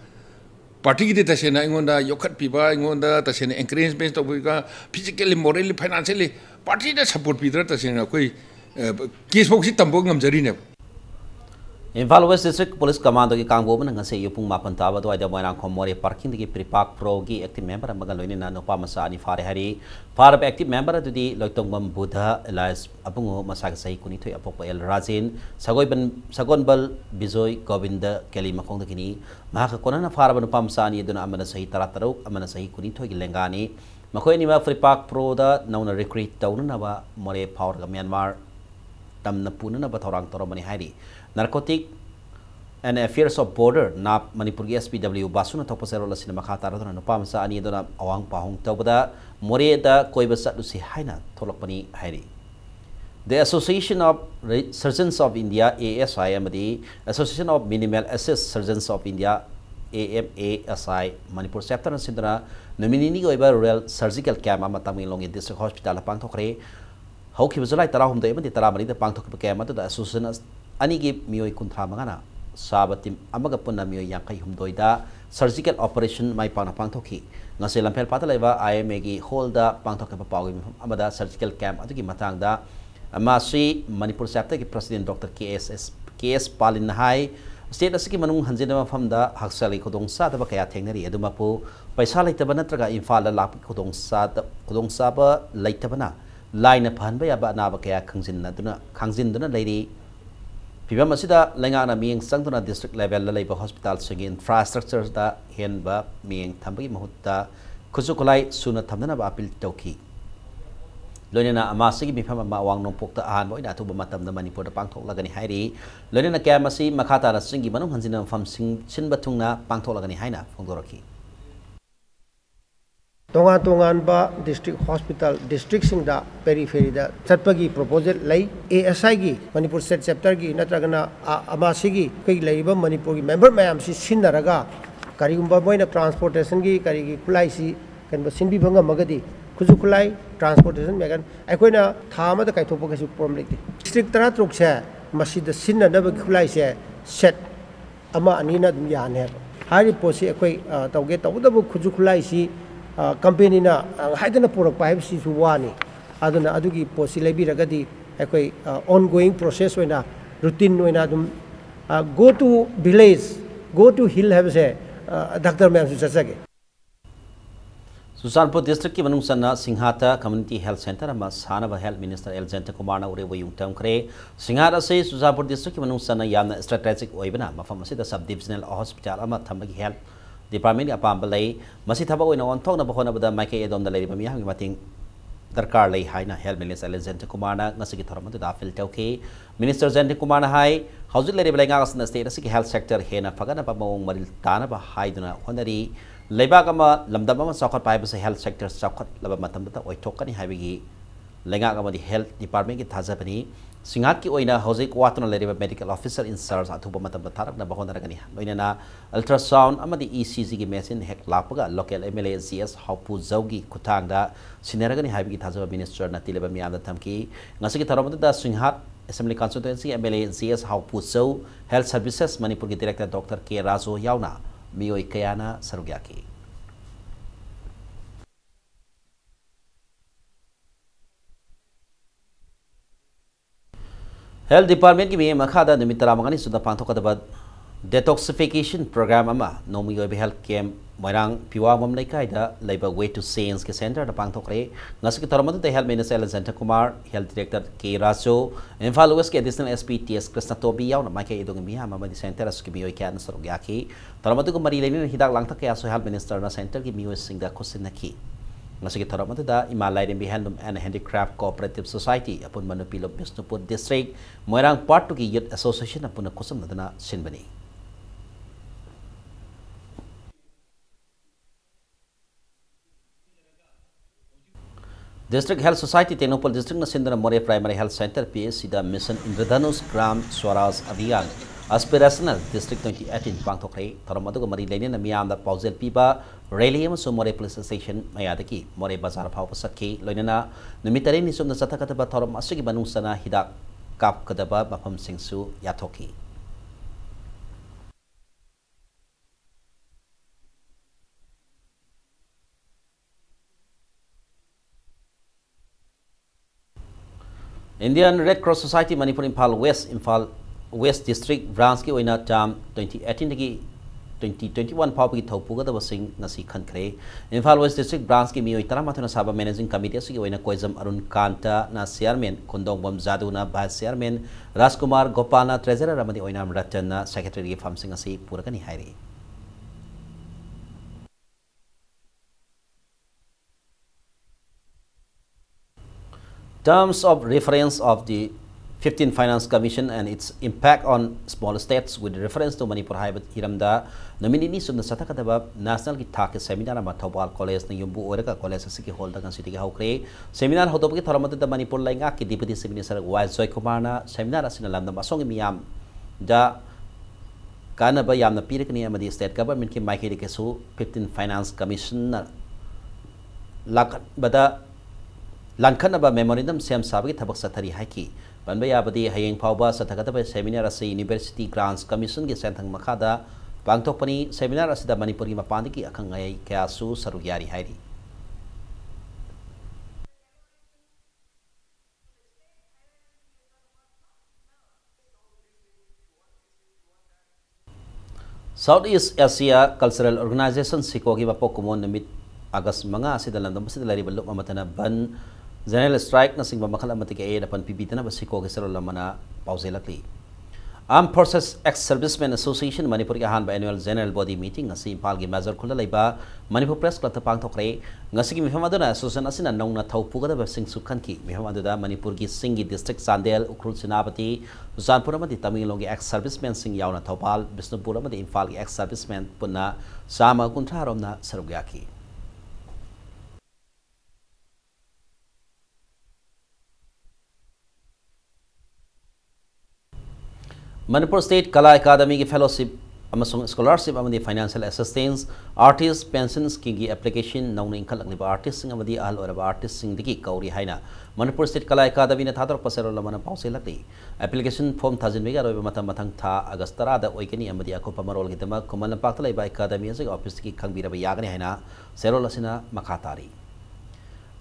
party gi tasena ingonda yokhat piba ingonda tasena encouragement to buga physically morally financially party da support pidra tasena koi case box tambo ngamjari ne Imphal West District Police Commando ki kangbo man ngase yupung mapan taba do aida moirang khomore parking ki pripak pro gi active member amaga loini na nopa masa ani fare hari far active member adi loitong bam budha elias apungo masak sai kuni thoi apok el rajin sagon bal bijoy govinda keli makong da kini mahaka konana far ban pam sa ani duna amana sahi tarataruk amana sahi kuni thoi gi lengani makoi ni ma pripak pro da nauna recruit tawna na ba more power ga Myanmar tamna puna na ba thorang toromani hari Narcotic and Affairs of Border na Manipur SPW basuna topasero la sinema khata radona no pamsa ani dona awang pahong tawda more da koiba satlusi haina tholakpani hairi The Association of Surgeons of India ASIMD Association of Minimal Assist Surgeons of India AMASI Manipur chapter na sindra nominini goiba rural surgical camp ama Tamenglong District Hospital pangthokre hauki July 13 da imadi 13 da pangthok camp da association Anigi mioi kuntra mangana sabatim amaga punna mioi yangkai humdoida surgical operation mai pang pangthoki ngase lampel patalaiba IMA gi holda pangthoke pa pawi amada surgical camp atugi matangda amasi Manipur chapter ki president Dr. KS Palin hai state asiki manung hanjina famda haksali khodong sa da kaya thengnari adumapu paisa laitaba natraga Imphal la lak khodong sa ba laitabana line phanba ya ba na ba kaya khangjin duna leiri Pibam asida lengana miyeng sangtuna district level la leiba hospital sing infrastructure da hen ba miyeng thambagi mahutta khusukulai suna thamdana ba apil tawki loinena amasigi bifam ma awang nompok ta ahan boina thu ba matam da Manipur da pangthok lagani hairi loinena kamasi makhata ra singi manung hanjina fam sing chinba thungna pangthok lagani haina phongdoraki tongan ba district hospital district sing da periphery da chatpagi proposal lai ASI gi Manipur state chapter gi natragana amasi gi kai laiba Manipur gi member mayam si sinaraga karigumba moina transportation gi karigi kulai si kan ba sinbi banga magadi khuju kulai transportation megan aikoina thama da kai thopa ka su problem lekti district tara truk se masida sinna na ba kulai se set ama anina dum ya ne hari posi akoi tawge tawda bu khuju kulai si company na haidana purak pa si suwani aduna adugi posi lebi ragadi ekoi ongoing process oina routine oina dum go to village go to hill have se doctor ma'am su chasage Susanpur district ki manung sanna Singhata community health center ama sanaba health minister Elzenta Kumar na ure wayung tamkre Singhata se Susanpur district ki manung sanna yamna strategic oibana mafam asida sub divisional hospital ama thambagi health Department apamba lay masi thaba oina onthok na bahona bada maike edom da lay ba miyang mating darkar lay haina health minister Elzenta Kumar na ngasigi thoramatu da fil tawke minister Elzenta Kumar na hai hauzik lay balay ngas na state asiki health sector hena phagana pa mawong maril tana ba haiduna honari leibak ama lamdam ama sakhat pai ba health sector sakhat laba matam da oithokani haibigi lenga ama di health department ki thajabani Singat ki oina hauzik watuna leriba medical officer in charge athuba matam tharak na bahona ragani loina na ultrasound amadi ECG ki machine hek lapaga local MLA CS haupu zawgi kuthang da sineragani haibigi thajaba minister na tileba miyada thamki ngasigi tharamata da Singhat assembly constituency MLA CS haupu zaw health services Manipur ki director Dr. K Razo yauna mioi kayana sarugyaki Health Department ki miye makhada nimitara mangani suda pangthokadaba detoxification program ama nomi yobe health camp moirang piwa mom laikai da laiba way to science ke center da pangthokre ngasiki taramatu the health minister Elzenta Kumar health director K Rajo Imphal West ke additional SPTS Krishna Tobi yauna maike idong mi ama di center as ki mioi kyan sarog yaki taramatu ko mari lenin hidak langta ke aso health minister na center ki mioi singda khosinaki Ngasigi tharamatu da Imalai Rimbi Handloom and Handicraft Cooperative Society upon Manupilo Bisnupur District Moirang Part to Youth Association upon a kusum nadana sinbani. District Health Society Tenopal District na Sindana More Primary Health Center PSC da Mission Indradhanus Gram Swaraj Abhiyan Aspirational District 2018 Pangthokre Tharamadu Mari Lane na Miyam da Pausel Piba Rally so More Police Station Mayadaki More Bazar Pau Saki Loinana Numitare Nisum na Satakataba Thoram Asigi Banusana Hidak Kap Kadaba Bapam Singsu Yatoki. Indian Red Cross Society Manipur Imphal West District branch ki oina term 2018 ki 2021 phaw ki thopuga da basing nasi khankre Imphal West District branch ki mioi taramathuna saba managing committee asigi oina Koizam Arun Kanta na chairman Kondongbam Jadu na vice chairman Rajkumar Gopal na treasurer amadi oina Ratan na secretary ki famsing asi purakani hairi. Terms of reference of the 15th Finance Commission and its impact on small states with reference to Manipur Haibat Hiramda nominee sum na satakadaba national ki thak seminar ma Thobal College na yumbu oraka college asiki holda kan city ki haukre seminar hotob ki thoramatu da Manipur lainga ki deputy chief minister Y Joy Kumar na seminar asina lamda masong miyam da kana ba yamna pirakni amadi state government ki maike ke su 15th Finance Commission na lakat bada Lankanaba memorandum Sam Sabaki Tabak Satari Haki, Banbaya Badi Haying Pauba Satakataba Seminar as University Grants Commission ki Santang Makada, Bangtokpani Seminar as the Manipuri Mapandiki Akangai Kasu Saruyari Haidi. Southeast Asia Cultural Organization Sikogi Bapokumon Namit Agas Manga Sidalandam Sidalari Baluk Amatana Ban General Strike na singba makala matike dapan pibita na basiko kesero lamana pauselakli. Armed Forces Ex-Servicemen Association Manipur ki ahan ba annual general body meeting ngasi Impal gi major khula laiba Manipur Press Club tapang thokre ngasi gi mifamadu na association asina nongna thaupuga da sing sukhan ki mifamadu da Manipur gi Singi district Sandel Ukrul Sinapati Zanpur amadi Tamilong gi ex-servicemen sing yauna Thopal Bisnupur amadi Impal gi ex-servicemen punna sama kuntra romna sarugyaki. Manipur State Kala Academy ki fellowship amasung scholarship amadi financial assistance artist pension scheme ki application nauna inkal lagliba artist sing amadi ahal oraba artist sing diki kauri haina Manipur State Kala Academy na thador pasero lamana pause lakli application form thajin mega roba matam mathang tha agastara da oikani amadi akopa marol ki dama kumal pak laiba academy asig office ki khangbira ba yagani haina serol asina makhatari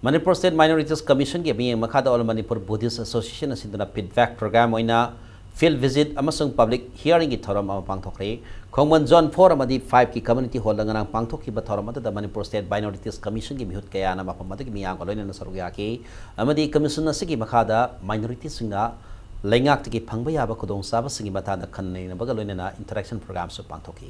Manipur State Minorities Commission ki bi makhada all Manipur Buddhist Association asindana feedback program oina field visit amasung public hearing ki thoram ama pangthokre Khongman Zone 4 amadi 5 ki community hall nganang pangthokki ba thoram da Manipur State Minorities Commission ki mihut kaya na mapam ki miyang ko loina na sarugya ki amadi commission na sigi makhada minorities singna laingak ki phangba yaba kodong saba singi mata na khanne na baga loina na interaction program so pangthokki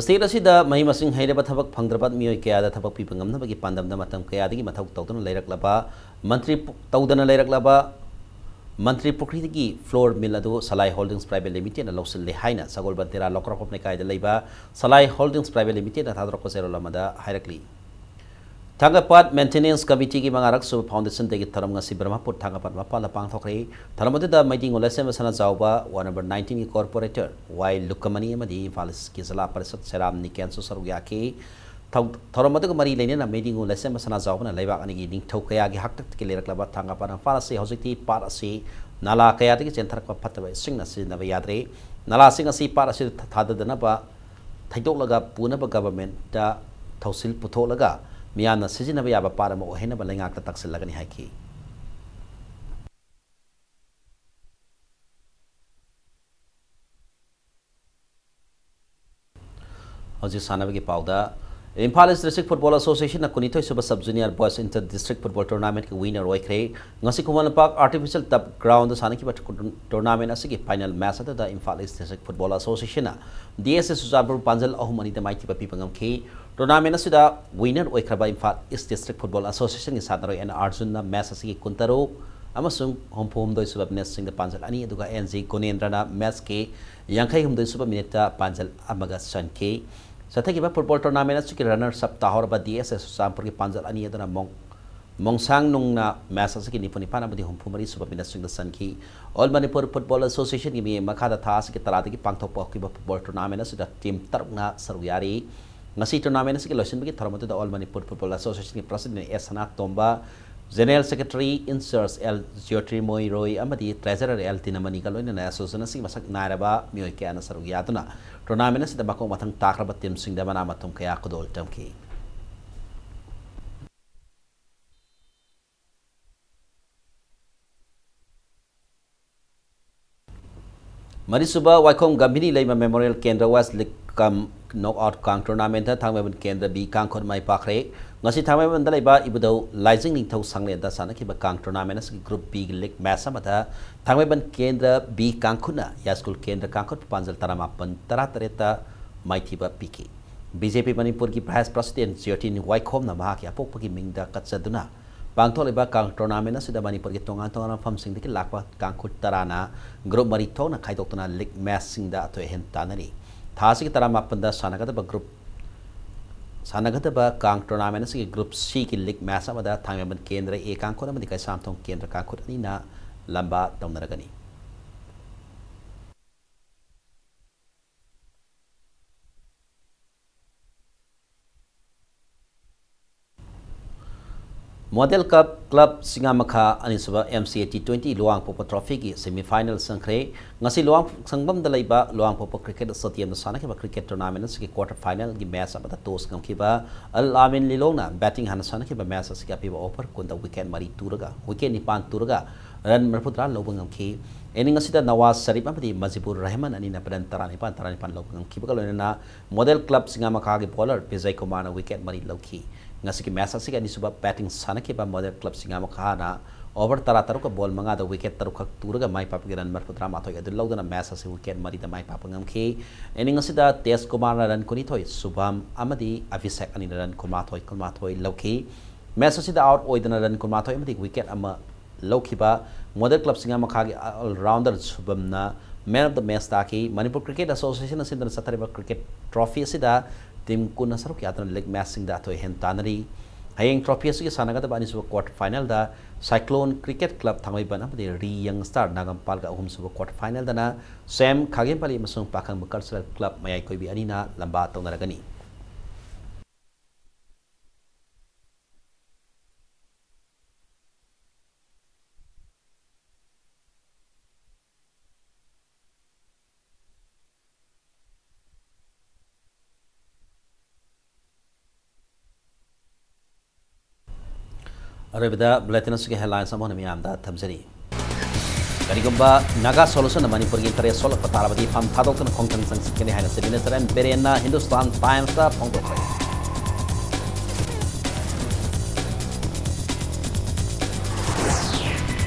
State asida mahi masing hairaba thabak phangdrabat mioi kaya da thabak pi pangam na bagi pandam da matam kaya digi mathau tawdana leiraklaba mantri tawdana leiraklaba mantri pukri digi floor mill adu Salai Holdings Private Limited na lawsil le haina sagol bantera lokrakop ne kaya da leiba Salai Holdings Private Limited na thadrok ko zero lamada hairakli Thangapat Maintenance Committee ki mangarak sub foundation degi tharam ngasi Brahmapur Thangapat mapala pangthokre tharamadu da meeting olesem sana jawba 1 number 19 ki corporator while Lukamani amadi Falis ki zala parisat seram niken so sarugya ki tharamadu ko mari leine na meeting olesem sana jawba na leiba ani gi ning thokaya gi haktak ki leraklaba Thangapat na farasi hojiti parasi nala kaya ki centrak pa phataba singna sina ba yadre nala sing asi parasi thadadana ba thaidok laga puna ba government da thausil putho laga Miyana Sijina Yaba Paramo or Henna Balanga Taxilagani Haki. Hoji Sanaviki Pauda. Impala's District Football Association, a Kunito Super Sub Junior Boys Inter District Football Tournament winner Roykre, Nasikuman Park Artificial Top Ground, the Sanaki Tournament Asiki final match at the Impala's District Football Association. DSS Zabur Panzel Ohumani the Mighty Pipangam K. Tournament Asida winner Oikraba Impal East District Football Association is Sadaro and Arjuna Masasi Kuntaro amasung homphom doi suba minute sing da panjal ani aduga NG Gunendrana match ke yankai hum doi suba minute ta panjal amaga sanke sathaki ba football tournament su ki runner sub tahor ba DSS sampur ki panjal ani adana mongsang nung na match sa ki nipuni pana badi homphomari suba minute sing da sanki All Manipur Football Association ki mi makhada thas ki tarati ki pangthok pa ki ba football tournament su da team taruk na saruyari ngasi tournament su ki losin ba ki tharmatu da All Manipur Football Association ki president Esana Tomba General Secretary Insers L. Geotri Moi Roy Amadi Treasurer L. Tinamani Kaloina Association si masak nairaba mioy kaya na sarugiyatuna tournament si tabako matang takrabat team sing da mana matung kaya kudol tamki Marisuba Waikong Gambini Lema Memorial Kendra West League Kam knockout kang tournament thangmebun kendra bi kang khot mai pakre ngasi thangmebun dalaiba ibudo laizing ning thau sangle da sana ki ba kang tournament ki group B league match amata thangmebun kendra bi kang khuna ya school kendra kang khot panjal taramapan taratareta maithiba piki BJP Manipur ki vice president Jotin Waikhom na maha ki apok pagi mingda katsaduna pangtholeba kang tournament sida Manipur ki tongan fam sing ki lakwa kang khut tarana group mari thona khaidokna league match sing da to hen tanari Thasi ki taramapan da sanagata ba group sanagata ba kang tournament si group C ki league match amada thangmeban kendra e kang khona madi kai samthong kendra kang khot ani na lamba tawnaragani Model Cup Club Singamakha Anisaba MCA T20 Luang Popo Trophy ki semi-final sangkre ngasi Luang sangbam dalaiba Luang Popo Cricket Stadium sana ki cricket tournament ki quarter final ki match abata tos kam ki ba Al Amin Lilona batting han sana ki ba match si ka pi over kunda weekend mari turaga weekend ni pan turaga ran marputra lobang ki ening ngasi da Nawaz Sharif amati Mazibur Rahman ani na padan tarani pan lobang ki ba na Model Club Singamakha ki bowler Vijay Kumar na weekend mari loki ngasi ki match asik ani suba batting sana ki ba Model Club Singamakha na over tara ka ball manga da wicket taruk turaga mai papiran marputra ma thoi adul lawdana match ase weekend mari da mai papangam ki ening ngasi da Tejas Kumar ran kuni thoi Subham amadi Abhishek ani ran kulma thoi loki match ase da out oidana ran kulma thoi amadi wicket ama loki ba Model Club Singamakha ki all rounder Subham na man of the match ta ki Manipur Cricket Association ase da satariba cricket trophy ase da team kuna saruk yatna league match sing da thoi hen tanari hayeng trophy ase ki sanagata bani suba quarter final da Cyclone Cricket Club thamai ban amadi Ri Young Star Nagampal ga ahum suba quarter final dana Sam Khagempali masung Pakhang Cultural Club mayai koi bi anina lamba tawnaragani Arabida bulletin sugi headlines amon mi amda thamjari Karigumba Naga solution Manipur gi tare solok patarabadi pham thadok tan khongtang sang sikene haina minister and Berena Hindustan Times da phongdok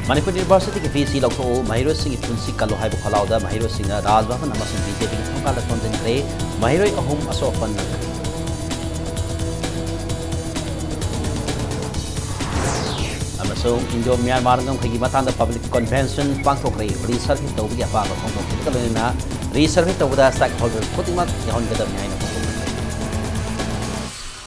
Manipur University ki VC lokho Mahiro Singh Punsi Kalu haibu khalauda Mahiro Singh Raj Bhavan amasung BJP ki thongkal da konten kre Mahiro ahum asopan So, Indo Myanmar ngam khagi matanda public convention pangthok rei research tawbi apa ba khongthok kalena research tawda stakeholder khotimak yahon gadam nai